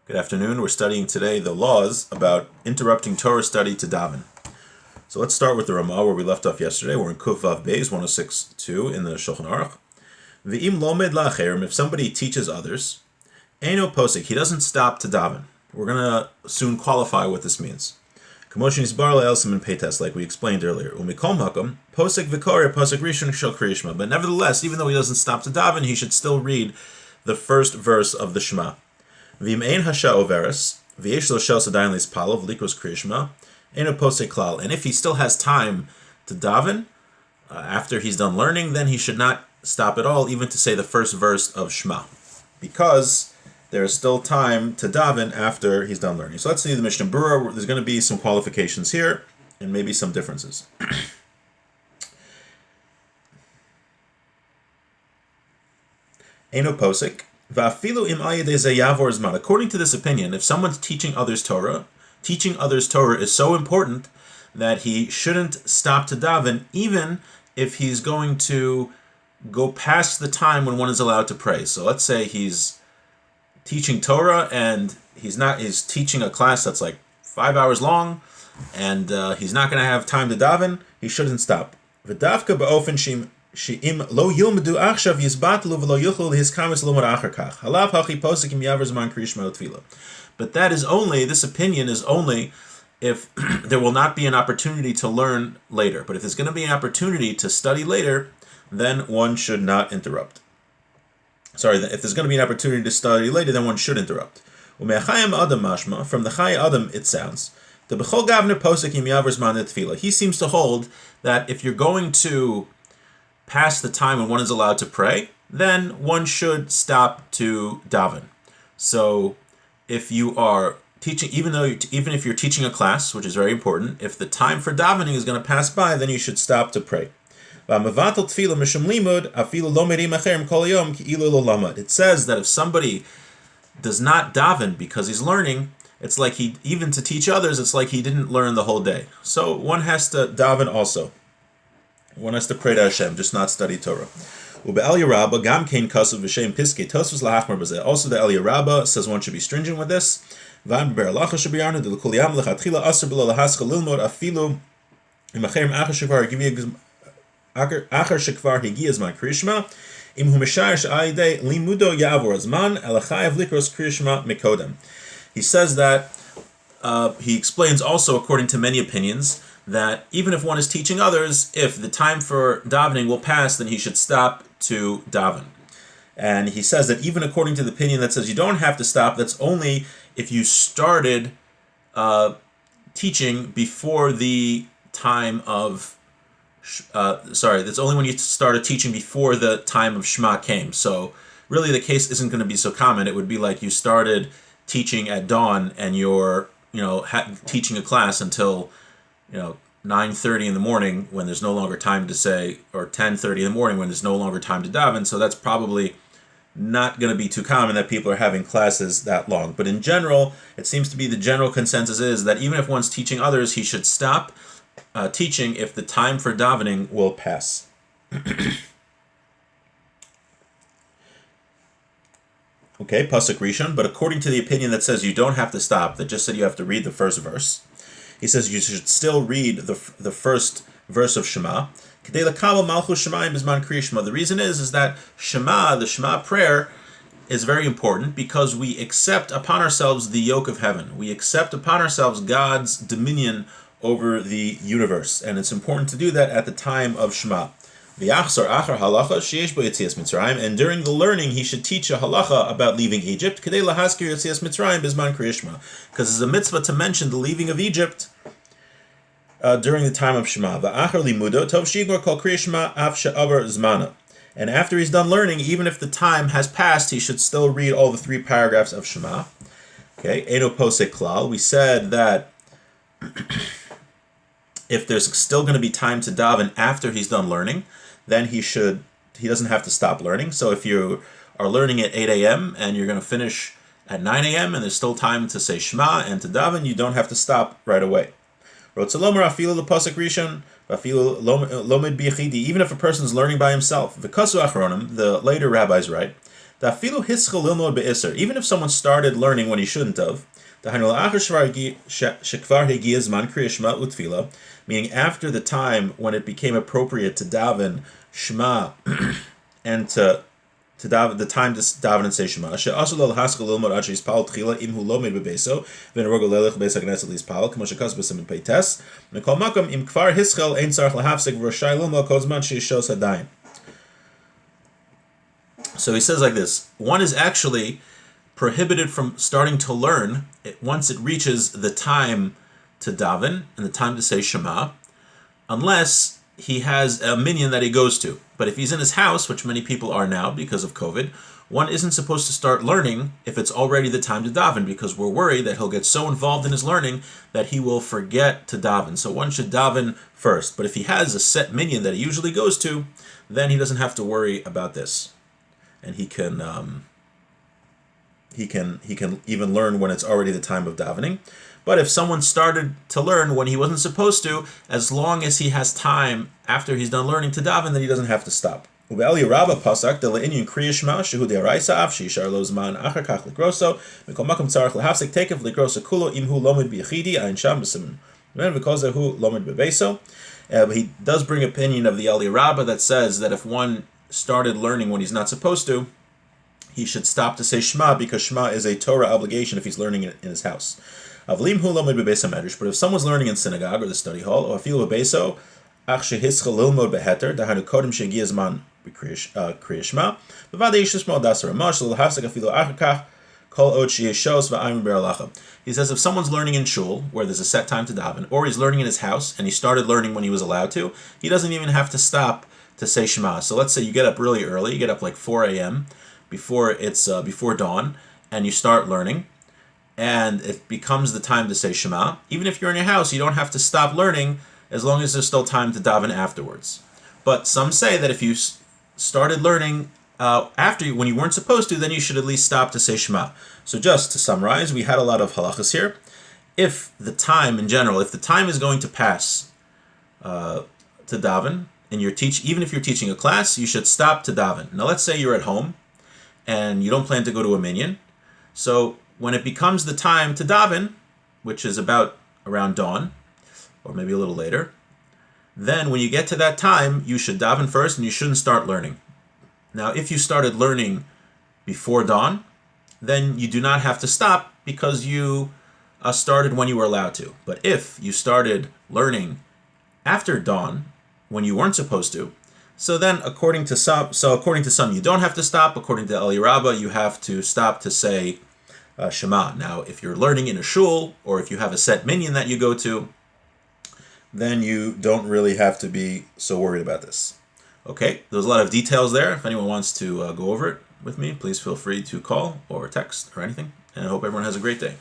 Good afternoon. We're studying today the laws about interrupting Torah study to daven. So let's start with the Ramah where we left off yesterday. We're in Kuf Vav Beis 106.2 in the Shulchan Aruch. V'im lomed la'acherim, if somebody teaches others, eino posik, he doesn't stop to daven. We're going to soon qualify what this means. Kamoshin isbar le'elsim and peites, like we explained earlier. Umikol makom, posik v'koreh, posik rishon shel kriyishma. But nevertheless, even though he doesn't stop to daven, he should still read the first verse of the Shema. V'im ein hasha overes, v'yesh lo shel sadayin lispalav likros kriyishma, eino posek klal. And if he still has time to daven, after he's done learning, then he should not stop at all, even to say the first verse of Shema, because there is still time to daven after he's done learning. So let's see the Mishnah Berurah. There's going to be some qualifications here, and maybe some differences. Eino posek. According to this opinion, if someone's teaching others Torah is so important that he shouldn't stop to daven, even if he's going to go past the time when one is allowed to pray. So let's say he's teaching Torah and he's teaching a class that's like 5 hours long, and he's not going to have time to daven, he shouldn't stop. V'davka ba'ofen she'im lo yilmedu achshav yizbatlu v'lo yuchlu lehizkamis lomad achar kach. Halav hachi posek im yaver zman kriyishma l'tefila. But this opinion is only if there will not be an opportunity to learn later. But if there's going to be an opportunity to study later, then one should not interrupt. If there's going to be an opportunity to study later, then one should interrupt. From the Chai Adam, it sounds, he seems to hold that if you're going to pass the time when one is allowed to pray, then one should stop to daven. So if you are teaching, even if you're teaching a class, which is very important, if the time for davening is going to pass by, then you should stop to pray. It says that if somebody does not daven because he's learning, it's like even to teach others, it's like he didn't learn the whole day. So one has to daven also. One has to pray to Hashem, just not study Torah. Also the Eliyah Rabbah says one should be stringent with this. He says that he explains also, according to many opinions, that even if one is teaching others, if the time for davening will pass, then he should stop to daven. And he says that even according to the opinion that says you don't have to stop, that's only if you started teaching before the time of that's only when you started teaching before the time of Shema came. So really the case isn't going to be so common. It would be like you started teaching at dawn and you're teaching a class until 9:30 in the morning when there's no longer time to say, or 10:30 in the morning when there's no longer time to daven. So that's probably not going to be too common that people are having classes that long. But in general, it seems to be the general consensus is that even if one's teaching others, he should stop teaching if the time for davening will pass. Okay, pasuk rishon, but according to the opinion that says you don't have to stop, that just said you have to read the first verse, he says you should still read the first verse of Shema. The reason is that Shema, the Shema prayer, is very important because we accept upon ourselves the yoke of heaven. We accept upon ourselves God's dominion over the universe, and it's important to do that at the time of Shema. And during the learning, he should teach a halacha about leaving Egypt, because it's a mitzvah to mention the leaving of Egypt during the time of Shema. And after he's done learning, even if the time has passed, he should still read all the 3 paragraphs of Shema. Okay, Eino posek klal. We said that if there's still going to be time to daven after he's done learning, then he doesn't have to stop learning. So if you are learning at 8 a.m. and you're going to finish at 9 a.m. and there's still time to say Shema and to daven, you don't have to stop right away. Even if a person is learning by himself, the later rabbis write Even if someone started learning when he shouldn't have, meaning after the time when it became appropriate to daven Shema and to daven the time to daven and say Shema. So he says like this: one is actually prohibited from starting to learn once it reaches the time to daven and the time to say Shema, unless he has a minyan that he goes to. But if he's in his house, which many people are now because of COVID, one isn't supposed to start learning if it's already the time to daven, because we're worried that he'll get so involved in his learning that he will forget to daven. So one should daven first. But if he has a set minyan that he usually goes to, then he doesn't have to worry about this, and he can even learn when it's already the time of davening. But if someone started to learn when he wasn't supposed to, as long as he has time after he's done learning to daven, then he doesn't have to stop. He does bring opinion of the Eli Rabbah that says that if one started learning when he's not supposed to, he should stop to say Shema, because Shema is a Torah obligation if he's learning it in his house. But if someone's learning in synagogue or the study hall, or he says if someone's learning in shul, where there's a set time to daven, or he's learning in his house and he started learning when he was allowed to, he doesn't even have to stop to say Shema. So let's say you get up really early, you get up like 4 a.m. before dawn, and you start learning, and it becomes the time to say Shema. Even if you're in your house, you don't have to stop learning as long as there's still time to daven afterwards. But some say that if you started learning when you weren't supposed to, then you should at least stop to say Shema. So just to summarize, we had a lot of halachas here. If the time is going to pass to daven, and even if you're teaching a class, you should stop to daven. Now let's say you're at home and you don't plan to go to a minyan. So when it becomes the time to daven, which is around dawn, or maybe a little later, then when you get to that time, you should daven first and you shouldn't start learning. Now, if you started learning before dawn, then you do not have to stop because you started when you were allowed to. But if you started learning after dawn, when you weren't supposed to, so then according to some you don't have to stop. According to Eli Rabbah, you have to stop to say Shema. Now, if you're learning in a shul, or if you have a set minyan that you go to, then you don't really have to be so worried about this. Okay, there's a lot of details there. If anyone wants to go over it with me, please feel free to call or text or anything. And I hope everyone has a great day.